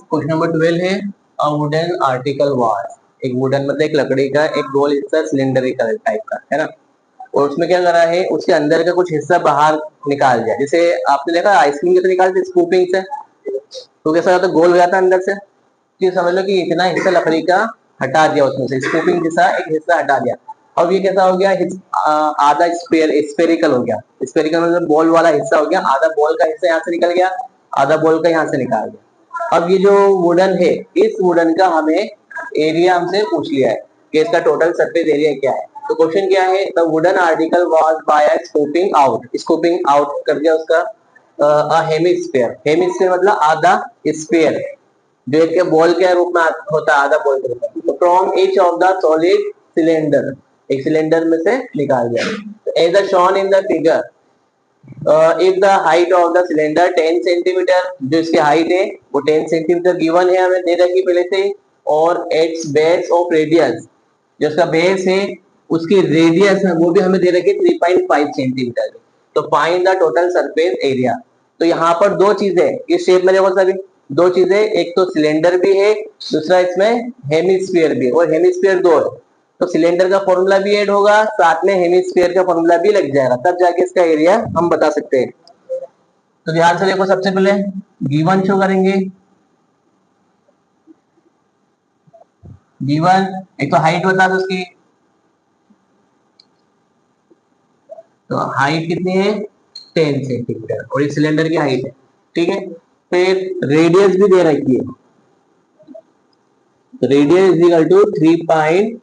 Question number 12 है a wooden article was. एक wooden मतलब एक लकड़ी का एक गोल हिस्सा सिलेंडरिकल टाइप का है ना। और उसमें क्या करा है, उसके अंदर का कुछ हिस्सा बाहर निकाल दिया। जैसे आपने देखा आइसक्रीम कैसे निकालते स्कूपिंग से, तो कैसा होता है, गोल हो जाता है अंदर से। तो समझ लो कि इतना हिस्सा लकड़ी का हटा दिया, उसमें से स्कूपिंग जैसा एक हिस्सा हटा दिया। अब ये कैसा हो गया, आधा स्पेरिकल हो गया। स्पेरिकल मतलब बॉल वाला हिस्सा हो गया, आधा बॉल का हिस्सा यहाँ से निकल गया, आधा बॉल का यहाँ से निकाल गया। अब ये जो वुडन है, इस वुडन का हमें एरिया हमसे पूछ लिया है कि इसका टोटल सरफेस एरिया क्या है। तो क्वेश्चन क्या है, the wooden article was by scooping out. Scooping out कर दिया उसका हेमिस्फीयर। हेमिस्फीयर मतलब आधा स्फीयर, जो एक बॉल के रूप में होता है, आधा बॉल के रूप में। तो from each of the solid cylinder, एक सिलेंडर में से निकाल दिया। As shown in the figure, if the height of the cylinder 10 centimetre, जो इसकी हाइट है वो 10 सेंटीमीटर गिवन है, हमें दे रखी पहले से। और एट्स बेस ऑफ रेडियस, जो उसका बेस है उसकी रेडियस है वो भी हमें दे रखी है 3.5 सेंटीमीटर। तो find the total surface area. तो यहाँ पर दो चीजें इस शेप में देखो सभी, दो चीजें, एक तो सिलेंडर भी है, दूसरा इसमें हेमिस्फीयर भी है। और हेमिस्फीयर दो है तो सिलेंडर का फॉर्मूला भी ऐड होगा, साथ में हेमिस्फीयर का फॉर्मूला भी लग जाएगा, तब जाके इसका एरिया हम बता सकते हैं। तो ध्यान से देखो, सबसे पहले गिवन शो करेंगे। गिवन एक तो हाइट बता दो उसकी, तो हाइट कितनी है 10 सेंटीमीटर, और इस सिलेंडर की हाइट है, ठीक है। फिर रेडियस भी दे रखी है, रेडियस इज इक्वल टू 3.5।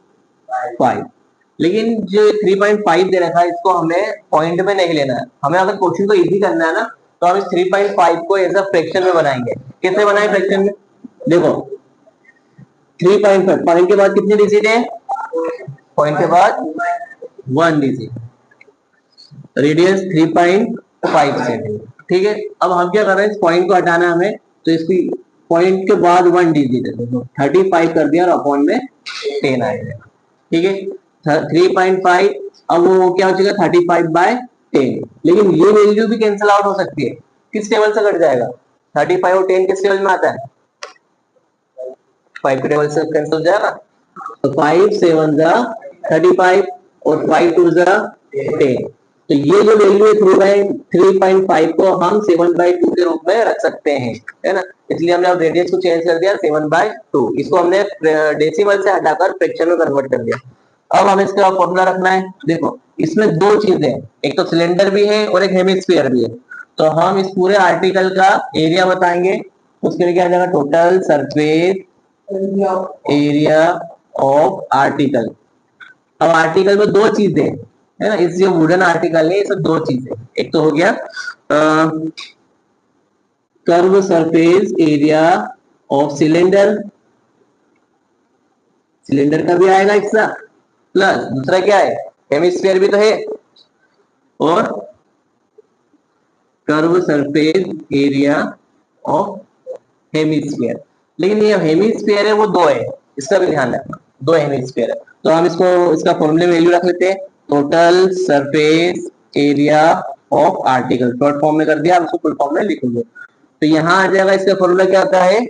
लेकिन जो 3.5 दे रखा है इसको हमें पॉइंट में नहीं लेना है। हमें अगर क्वेश्चन को इजी करना है ना, तो हम इस 3.5 को एज अ फ्रैक्शन में बनाएंगे। कैसे बनाए फ्रैक्शन में, देखो 3.5 पॉइंट के बाद कितने डिजिट है, पॉइंट के बाद 1 डिजिट, रेडियस 3.5 सेंटीमीटर, ठीक है। अब हम क्या कर रहे हैं, इस पॉइंट को हटाना है हमें, तो इसकी पॉइंट के बाद 1 डिजिट है, तो 35 कर दिया और अपॉन में 10 आएगा, ठीक है। 3.5, अब वो क्या हो जाएगा 35/10। लेकिन ये वैल्यू भी कैंसिल आउट हो सकती है, किस टेबल से कट जाएगा, 35 और 10 किस टेबल में आता है, 5 के टेबल से कैंसिल हो जाएगा। तो 5 7 जा 35 और 5 2 जा 10। तो ये जो वैल्यू है 3.5 को हम 7/2 के रूप में रख सकते हैं, है ना। इसलिए हमने अब रेडियस को चेंज कर दिया 7/2, इसको हमने डेसिमल से हटाकर फ्रैक्शन में कन्वर्ट कर दिया। अब हमें इसका फॉर्मूला रखना है। देखो इसमें दो चीजें, एक तो सिलेंडर भी है और एक हेमिस्फीयर भी है। तो हम इस पूरे आर्टिकल का एरिया बताएंगे, उसके लिए क्या आ जाएगा, total surface area of article. अब आर्टिकल में दो चीजें है ना, इस जो वुडन आर्टिकल है, इसमें दो चीजें, एक तो हो गया curve surface area of cylinder, cylinder का भी आएगा हिस्सा, प्लस दूसरा क्या है, हेमिस्फीयर भी तो है, और curve surface area of hemisphere. लेकिन ये हेमिस्फीयर है वो दो है, इसका भी ध्यान रखना, दो हेमिस्फीयर है। तो हम इसको इसका फॉर्मूले वैल्यू रख लेते हैं, total surface area of article, short form में कर दिया, इसको फुल फॉर्म में लिखेंगे। तो यहाँ आ जाएगा, इसका फॉर्मूला क्या होता है,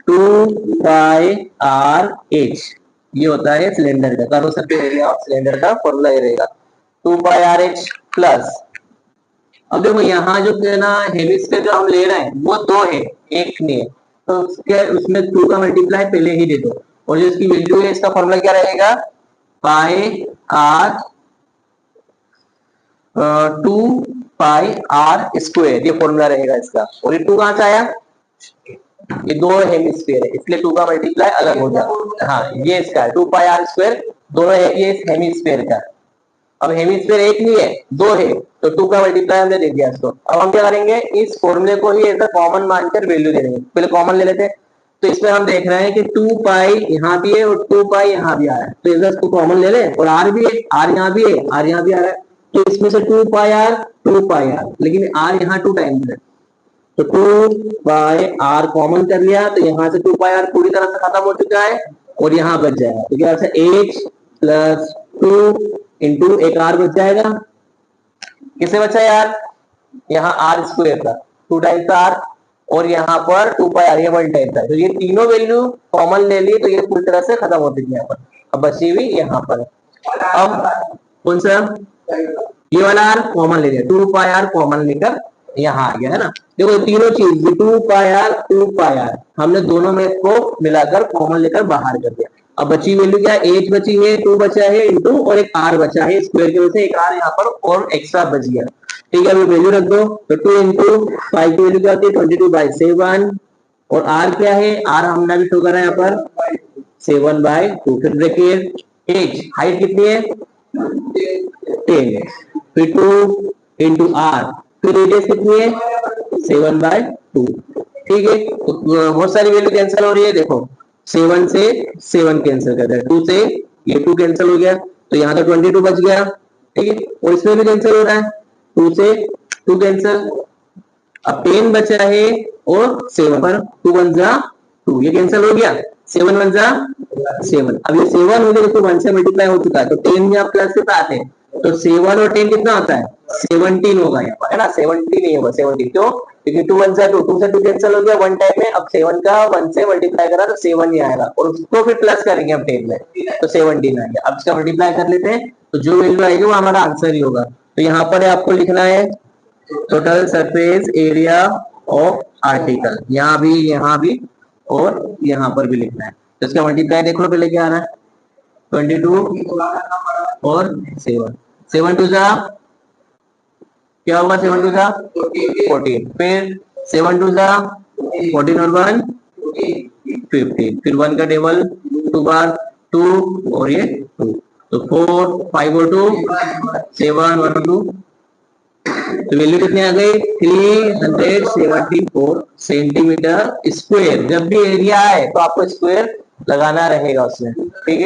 2πr/h, ये होता है सिलेंडर का curve surface area of cylinder का फॉर्मूला ये रहेगा 2πr/h प्लस। अब देखो यहाँ जो है ना हेमिस्फीयर जो हम ले रहे हैं वो दो है, एक नहीं है, तो उसमें 2 का मल्टीप्लाई पहले ही दे दो। और जो इसकी वैल्यू है इसका फॉर्मूला क्या रहेगा, πr 2πr², ये फॉर्मूला रहेगा इसका। और ये 2 कहां से आया, ये दो हेमिस्फीयर है इसलिए 2 का मल्टीप्लाई अलग हो जाएगा। हाँ ये इसका 2πr², दोनों है ये हेमिस्फीयर का। अब हेमिस्फीयर एक नहीं है दो है, तो 2 का मल्टीप्लाई हमने दे दिया इसको। अब हम क्या करेंगे, इस फॉर्मूले को ही ऐसा कॉमन मानकर वैल्यू दे देंगे, पहले कॉमन ले लेते हैं। तो इसमें हम देख रहे हैं कि 2π यहाँ भी है और 2π यहाँ भी आ रहा है, तो इधर इसको कॉमन ले लें, और r भी है, r यहाँ भी है, r यहाँ भी आ रहा है, तो इसमें से 2πr, लेकिन r यहाँ 2 टाइम्स है, तो 2πr कॉमन कर लिया, तो यहाँ से 2πr पूरी तरह से खत्म हो चुका है और यहाँ बच जाएगा, तो क्या h प्लस 2 इंटू एक r बच जाएगा। किससे बचा यार, यहाँ r स्क्वायर का 2 टाइम्स r, और यहाँ पर 2πr ये 1 टाइप था। तो ये तीनों वैल्यू कॉमन ले ली तो ये पूरी तरह से खत्म होती थी यहाँ पर। अब बची हुई यहाँ पर। अब कौन सा ये वाला आर कॉमन ले लिया, 2πr कॉमन लेकर यहाँ आ गया है ना। देखो तीनों चीज 2πr हमने दोनों में को मिलाकर कॉमन लेकर बाहर कर दिया। अब बची वैल्यू क्या है, एच बची है, 2 बचा है इंटू और एक आर बचा है, स्क्वायर की वजह से एक आर यहाँ पर और एक्स्ट्रा बच गया। ठीक है, अभी वैल्यू रख दो। तो 2 इंटू 5 की वैल्यू क्या होती है 22/7 और आर क्या है, आर हमने अभी शो करा है यहाँ पर 7/2। फिर देखिए एच हाइट कितनी है 10 है, फिर 2 इंटू आर, फिर रेडियस कितनी है 7/2। ठीक है, तो बहुत सारी वैल्यू कैंसिल हो रही है। देखो 7 से 7 कैंसिल कर दिया, 2 से ये 2 कैंसिल हो गया, तो यहाँ तो 22 बच गया। ठीक है, और इसमें भी कैंसिल हो रहा है, 2 से 2 कैंसिल, अब 10 बचा है और 7 पर 2 1 जा 2, ये कैंसिल हो गया, 7 1 जा 7। अब ये 7 हो गया, तो 1 से मल्टीप्लाई हो चुका है, तो 10 में आप प्लस के साथ है, तो 7 और 10 कितना होता है 17 होगा यहाँ पर, है ना। 70 नहीं होगा 70, क्यों, क्योंकि 2 1 जा 2, 2 से 2 कैंसिल हो गया 1 टाइम में। अब 7 का 1 से मल्टीप्लाई करा तो 7 ही आएगा, और उसको फिर प्लस करेंगे हम 10 में, तो 17 आएगा। अब इसका मल्टीप्लाई कर लेते हैं, तो जो वैल्यू आएगी वो हमारा आंसर ही होगा। तो यहाँ पर आपको लिखना है total surface area of article, यहाँ भी और यहाँ पर भी लिखना है। तो इसका मल्टीप्लाई देख लो पहले क्या आ रहा है, 22 और 7 2 जा क्या होगा, 7 2 जा 14, फिर 7 2 जा 14 और 1 15, फिर 1 का टेबल 2 बार 2 और ये 2, तो 4 5 और 2 7 1 2, तो वैल्यू कितनी आ गई 374 सेंटीमीटर स्क्वायर। जब भी एरिया आए तो आपको स्क्वायर लगाना रहेगा उसमें। ठीक है।